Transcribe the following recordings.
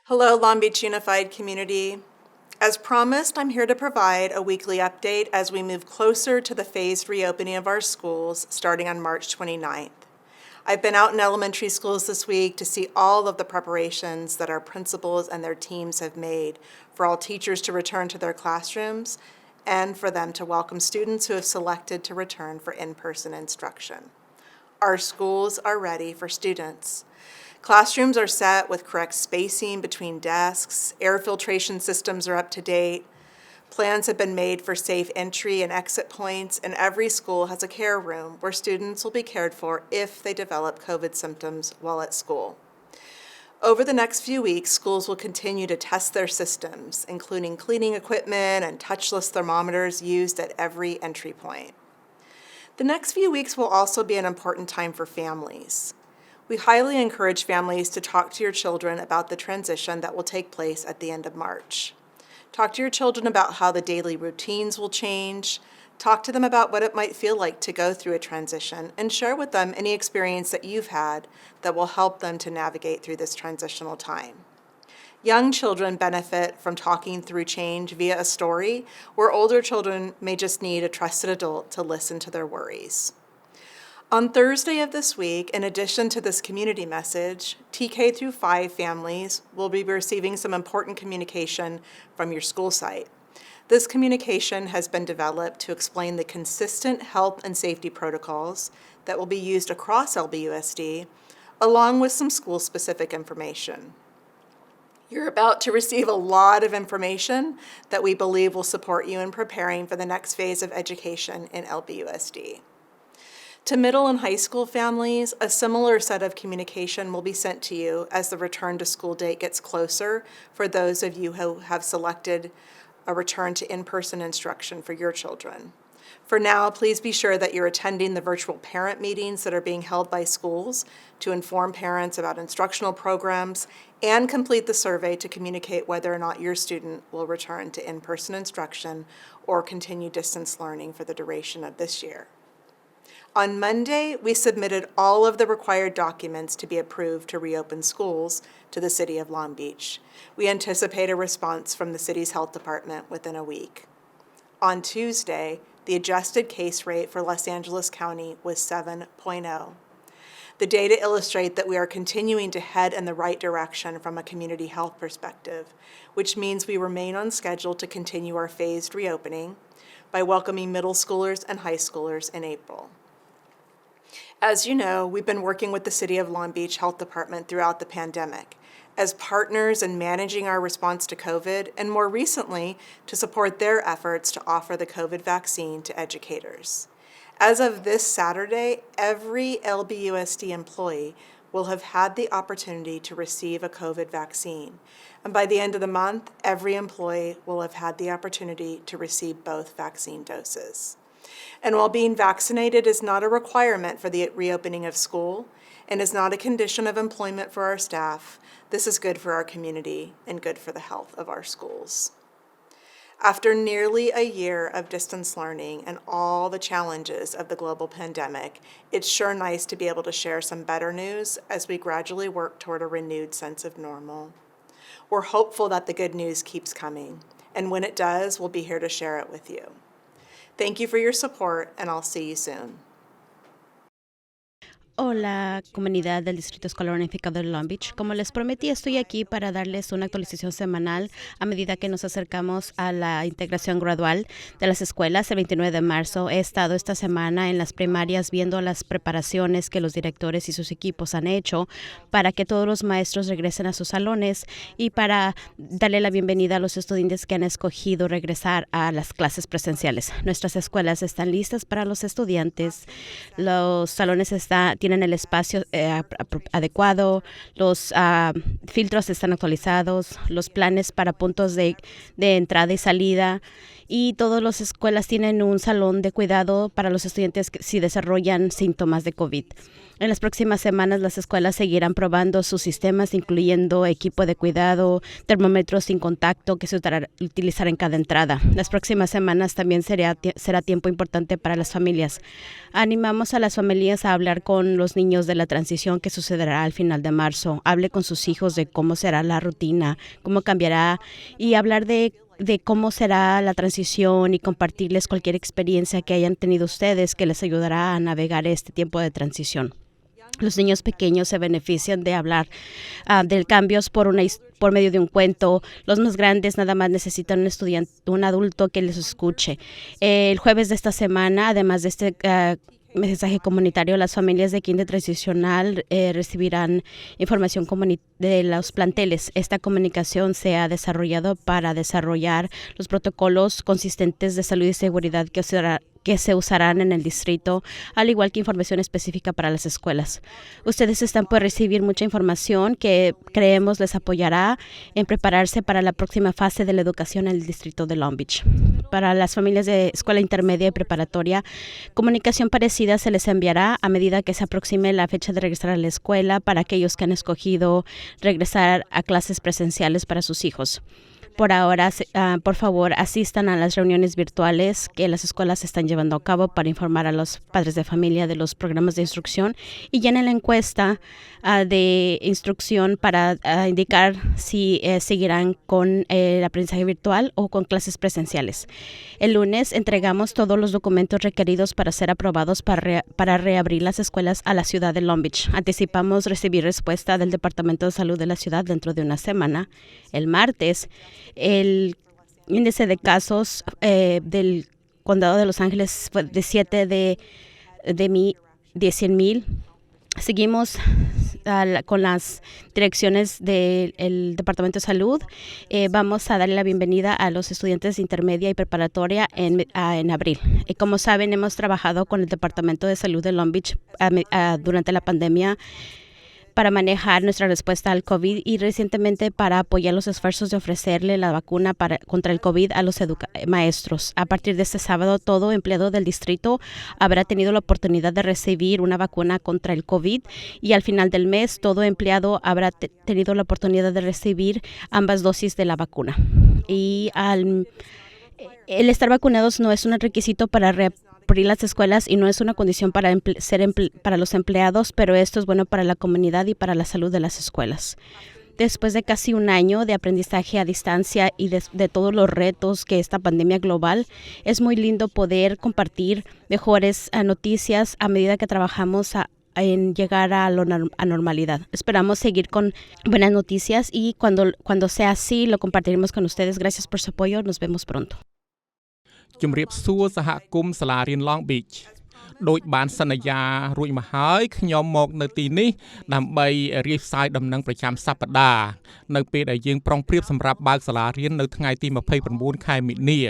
Hello, Long Beach Unified Community. As promised, I'm here to provide a weekly update as we move closer to the phased reopening of our schools starting on March 29th. I've been out in elementary schools this week to see all of the preparations that our principals and their teams have made for all teachers to return to their classrooms and for them to welcome students who have selected to return for in-person instruction. Our schools are ready for students. Classrooms are set with correct spacing between desks, air filtration systems are up to date, plans have been made for safe entry and exit points, and every school has a care room where students will be cared for if they develop COVID symptoms while at school. Over the next few weeks, schools will continue to test their systems, including cleaning equipment and touchless thermometers used at every entry point. The next few weeks will also be an important time for families. We highly encourage families to talk to your children about the transition that will take place at the end of March. Talk to your children about how the daily routines will change. Talk to them about what it might feel like to go through a transition, and share with them any experience that you've had that will help them to navigate through this transitional time. Young children benefit from talking through change via a story, where older children may just need a trusted adult to listen to their worries. On Thursday of this week, in addition to this community message, TK through 5 families will be receiving some important communication from your school site. This communication has been developed to explain the consistent health and safety protocols that will be used across LBUSD, along with some school-specific information. You're about to receive a lot of information that we believe will support you in preparing for the next phase of education in LBUSD. To middle and high school families, a similar set of communication will be sent to you as the return to school date gets closer for those of you who have selected a return to in-person instruction for your children. For now, please be sure that you're attending the virtual parent meetings that are being held by schools to inform parents about instructional programs and complete the survey to communicate whether or not your student will return to in-person instruction or continue distance learning for the duration of this year. On Monday, we submitted all of the required documents to be approved to reopen schools to the City of Long Beach. We anticipate a response from the city's health department within a week. On Tuesday, the adjusted case rate for Los Angeles County was 7.0. The data illustrate that we are continuing to head in the right direction from a community health perspective, which means we remain on schedule to continue our phased reopening by welcoming middle schoolers and high schoolers in April. As you know, we've been working with the City of Long Beach Health Department throughout the pandemic as partners in managing our response to COVID, and more recently, to support their efforts to offer the COVID vaccine to educators. As of this Saturday, every LBUSD employee will have had the opportunity to receive a COVID vaccine. And by the end of the month, every employee will have had the opportunity to receive both vaccine doses. And while being vaccinated is not a requirement for the reopening of school and is not a condition of employment for our staff, this is good for our community and good for the health of our schools. After nearly a year of distance learning and all the challenges of the global pandemic, it's sure nice to be able to share some better news as we gradually work toward a renewed sense of normal. We're hopeful that the good news keeps coming, and when it does, we'll be here to share it with you. Thank you for your support, and I'll see you soon. Hola, comunidad del Distrito Escolar Unificado de Long Beach. Como les prometí, estoy aquí para darles una actualización semanal a medida que nos acercamos a la integración gradual de las escuelas. El 29 de marzo he estado esta semana en las primarias viendo las preparaciones que los directores y sus equipos han hecho para que todos los maestros regresen a sus salones y para darle la bienvenida a los estudiantes que han escogido regresar a las clases presenciales. Nuestras escuelas están listas para los estudiantes. Los salones tienen el espacio adecuado, los filtros están actualizados, los planes para puntos de entrada y salida, y todas las escuelas tienen un salón de cuidado para los estudiantes si desarrollan síntomas de COVID. En las próximas semanas las escuelas seguirán probando sus sistemas, incluyendo equipo de cuidado, termómetros sin contacto que se utilizará en cada entrada. Las próximas semanas también será tiempo importante para las familias. Animamos a las familias a hablar con los niños de la transición que sucederá al final de marzo. Hable con sus hijos de cómo será la rutina, cómo cambiará y hablar de cómo será la transición y compartirles cualquier experiencia que hayan tenido ustedes que les ayudará a navegar este tiempo de transición. Los niños pequeños se benefician de hablar de cambios por medio de un cuento. Los más grandes nada más necesitan un adulto que les escuche. El jueves de esta semana, además de este mensaje comunitario, las familias de kinder transicional recibirán información de los planteles. Esta comunicación se ha desarrollado para desarrollar los protocolos consistentes de salud y seguridad que se usarán en el distrito, al igual que información específica para las escuelas. Ustedes están por recibir mucha información que creemos les apoyará en prepararse para la próxima fase de la educación en el distrito de Long Beach. Para las familias de escuela intermedia y preparatoria, comunicación parecida se les enviará a medida que se aproxime la fecha de regresar a la escuela para aquellos que han escogido regresar a clases presenciales para sus hijos. Por ahora, por favor, asistan a las reuniones virtuales que las escuelas están llevando a cabo para informar a los padres de familia de los programas de instrucción y llenen la encuesta de instrucción para indicar si seguirán con el aprendizaje virtual o con clases presenciales. El lunes entregamos todos los documentos requeridos para ser aprobados para reabrir las escuelas a la ciudad de Long Beach. Anticipamos recibir respuesta del Departamento de Salud de la ciudad dentro de una semana. El martes, el índice de casos del condado de Los Ángeles fue de 7 de 100,000. Seguimos con las direcciones del Departamento de Salud. Vamos a darle la bienvenida a los estudiantes de intermedia y preparatoria en abril. Como saben, hemos trabajado con el Departamento de Salud de Long Beach durante la pandemia para manejar nuestra respuesta al COVID y recientemente para apoyar los esfuerzos de ofrecerle la vacuna contra el COVID a los maestros. A partir de este sábado, todo empleado del distrito habrá tenido la oportunidad de recibir una vacuna contra el COVID y al final del mes, todo empleado habrá tenido la oportunidad de recibir ambas dosis de la vacuna. Y el estar vacunados no es un requisito para reabrir las escuelas y no es una condición para para los empleados, pero esto es bueno para la comunidad y para la salud de las escuelas. Después de casi un año de aprendizaje a distancia y de todos los retos que esta pandemia global, es muy lindo poder compartir mejores noticias a medida que trabajamos en llegar a normalidad. Esperamos seguir con buenas noticias y cuando sea así lo compartiremos con ustedes. Gracias por su apoyo. Nos vemos pronto. ជំរាបសួរសហគមន៍សាលារៀន Long Beach ដោយបានសន្យារួចមកហើយខ្ញុំមកនៅទីនេះដើម្បីរៀបផ្សាយដំណឹងប្រចាំសប្តាហ៍នៅពេលដែលយើងប្រុងប្រៀបសម្រាប់បើកសាលារៀននៅថ្ងៃទី29ខែមិនិនា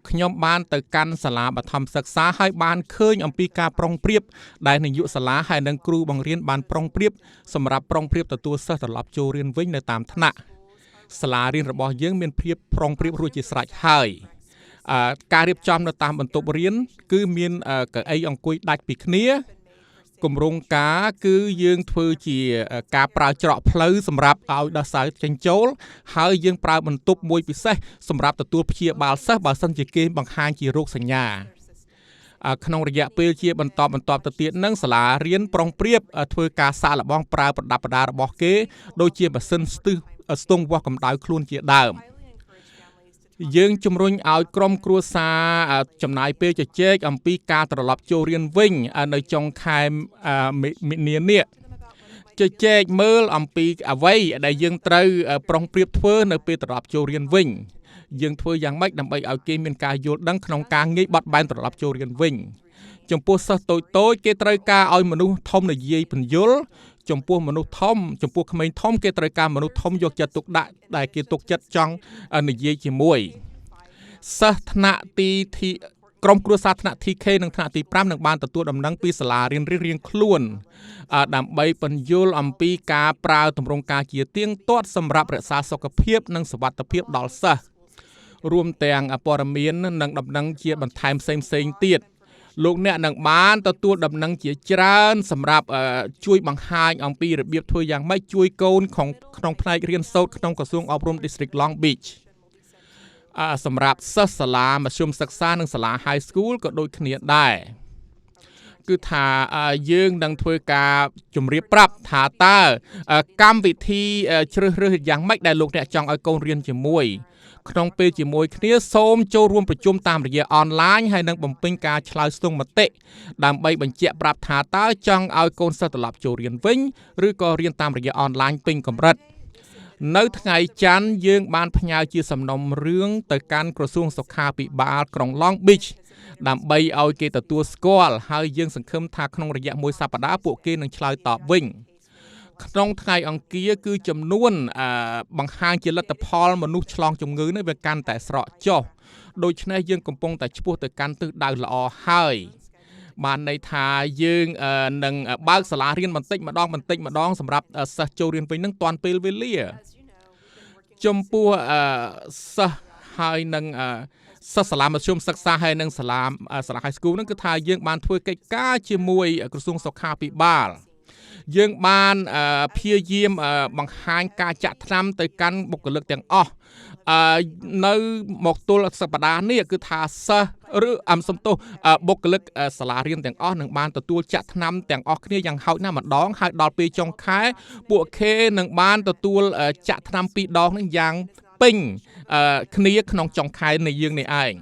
ខ្ញុំបានទៅកាន់សាលាបឋមសិក្សាហើយបានឃើញអំពីការប្រុងប្រៀបដែលនាយកសាលាហើយនិងគ្រូបង្រៀនបានប្រុងប្រៀបសម្រាប់ប្រុងប្រៀបទទួលសិស្សត្រឡប់ចូលរៀនវិញនៅតាមថ្នាក់សាលារៀនរបស់យើងមានភាពប្រុងប្រៀបរួចជាស្រេចហើយការរៀបចំនៅតាមបន្ទប់រៀនគឺមានកៅអីអង្គុយដាច់ពីគ្នាគម្រោងការគឺយើងធ្វើជាការប្រើច្រកផ្លូវសម្រាប់ឲ្យដល់សិស្សចេញចូលហើយយើងប្រើបន្ទប់មួយពិសេសសម្រាប់ទទួលព្យាបាលសិស្សបើសិនជាគេបង្ហាញជារោគសញ្ញាក្នុងរយៈពេលជាបន្តទៅទៀតនឹងសាលារៀនប្រុងប្រៀបធ្វើការសាកល្បងប្រើប្រដាប់ប្រដារបស់គេដូចជាម៉ាស៊ីនស្ទង់វាស់កម្ដៅខ្លួនជាដើមយើងជំរុញឲ្យក្រុមគ្រួសារចំណាយពេលជជែកអំពីការត្រឡប់ចូលរៀនវិញនៅចុងខែមិនិនានេះជជែកមើលអំពីអ្វីដែលយើងត្រូវប្រុងប្រៀបធ្វើនៅពេលត្រឡប់ចូលរៀនវិញយើងធ្វើយ៉ាងម៉េចដើម្បីឲ្យគេមានការយល់ដឹងក្នុងការងាយបត់បែនត្រឡប់ចូលរៀនវិញចំពោះសិស្សតូចគេត្រូវការឲ្យមនុស្សធំនិយាយពន្យល់ចំពោះមនុស្សធំចំពោះក្មេងធំគេត្រូវការមនុស្សធំយកចិត្តទុកដាក់ដែលគេទុកចិត្តចង់និយាយជាមួយសិស្សថ្នាក់ក្រុមគ្រួសារថ្នាក់ TK និងថ្នាក់ទី5នឹងបានទទួលដំណឹងពីសាលារៀនរៀងៗខ្លួនដើម្បីពន្យល់អំពីការប្រើទម្រង់ការជាទៀងទាត់សម្រាប់រក្សាសុខភាពនិងសុវត្ថិភាពដល់សិស្សរួមទាំងព័ត៌មាននិងដំណឹងជាបន្ថែមផ្សេងទៀត លោកអ្នកនឹងបានទទួលដំណឹងជាច្រើនសម្រាប់ជួយបង្ហាញអំពីរបៀបធ្វើយ៉ាងម៉េចជួយកូនក្នុងផ្នែករៀនសូត្រក្នុងក្រសួងអប់រំ District Long Beach សម្រាប់សិស្សសាលាមធ្យមសិក្សានិងសាលា High School ក៏ដូចគ្នាដែរគឺថាយើងនឹងធ្វើការជម្រាបប្រាប់ថាតើកម្មវិធីជ្រើសរើសយ៉ាងម៉េចដែលលោកអ្នកចង់ឲ្យកូនរៀនជាមួយក្នុងពេលជាមួយគ្នាសូមចូលរួមប្រជុំតាមរយៈអនឡាញហើយនឹងបំពេញការឆ្លើយស្ទង់មតិដើម្បីបញ្ជាក់ប្រាប់ថាតើចង់ឲ្យកូនសិស្សត្រឡប់ចូលរៀនវិញឬក៏រៀនតាមរយៈអនឡាញពេញកម្រិតនៅថ្ងៃច័ន្ទយើងបានផ្ញើជាសំណុំរឿងទៅកាន់ក្រសួងសុខាភិបាលក្រុង Long Beach ដើម្បីឲ្យគេទទួលស្គាល់ហើយយើងសង្ឃឹមថាក្នុងរយៈមួយសប្តាហ៍ពួកគេនឹងឆ្លើយតបវិញក្នុងថ្ងៃអង្គារគឺចំនួនបង្ហាញជាលទ្ធផលមនុស្សឆ្លងជំងឺនេះវាកាន់តែស្រកចុះដូច្នេះយើងកំពុងតែឆ្ពោះទៅកាន់ទិសដៅល្អហើយបានន័យថាយើងនឹងបើកសាលារៀនបន្តិចម្ដងសម្រាប់សិស្សចូលរៀនវិញនឹងទាន់ពេលវេលាចំពោះសិស្សហើយនឹងសិស្សសាលាមធ្យមសិក្សាហើយនឹងសាលា High School ហ្នឹងគឺថាយើងបានធ្វើកិច្ចការជាមួយក្រសួងសុខាភិបាលយើងបានព្យាយាមបង្ហាញការចាក់ថ្នាំទៅកាន់បុគ្គលិកទាំងអស់នៅមកទល់សប្តាហ៍នេះគឺថាសិស្សឬសំទោសបុគ្គលិកសាលារៀនទាំងអស់នឹងបានទទួលចាក់ថ្នាំទាំងអស់គ្នាយ៉ាងហោចណាស់ម្ដងហើយដល់ពេលចុងខែពួកគេនឹងបានទទួលចាក់ថ្នាំ2ដងនឹងយ៉ាងពេញគ្នាក្នុងចុងខែនៃយើងនេះឯង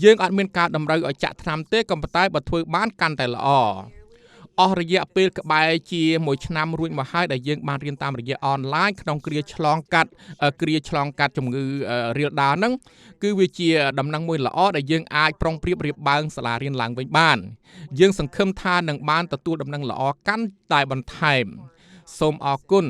យើងអត់មានការតម្រូវឲ្យចាក់ថ្នាំទេក៏ប៉ុន្តែបើធ្វើបានកាន់តែល្អអស់រយៈពេលក្បែរ1ឆ្នាំរួចមកហើយដែលយើងបានរៀនតាមរយៈអនឡាញក្នុងគ្រាឆ្លងកាត់ជំងឺរាលដាលហ្នឹងគឺវាជាដំណឹងមួយល្អដែលយើងអាចប្រុងប្រៀបរៀបបើងសាលារៀនឡើងវិញបានយើងសង្ឃឹមថានឹងបានទទួលដំណឹងល្អកាន់តែបន្ថែមសូមអរគុណ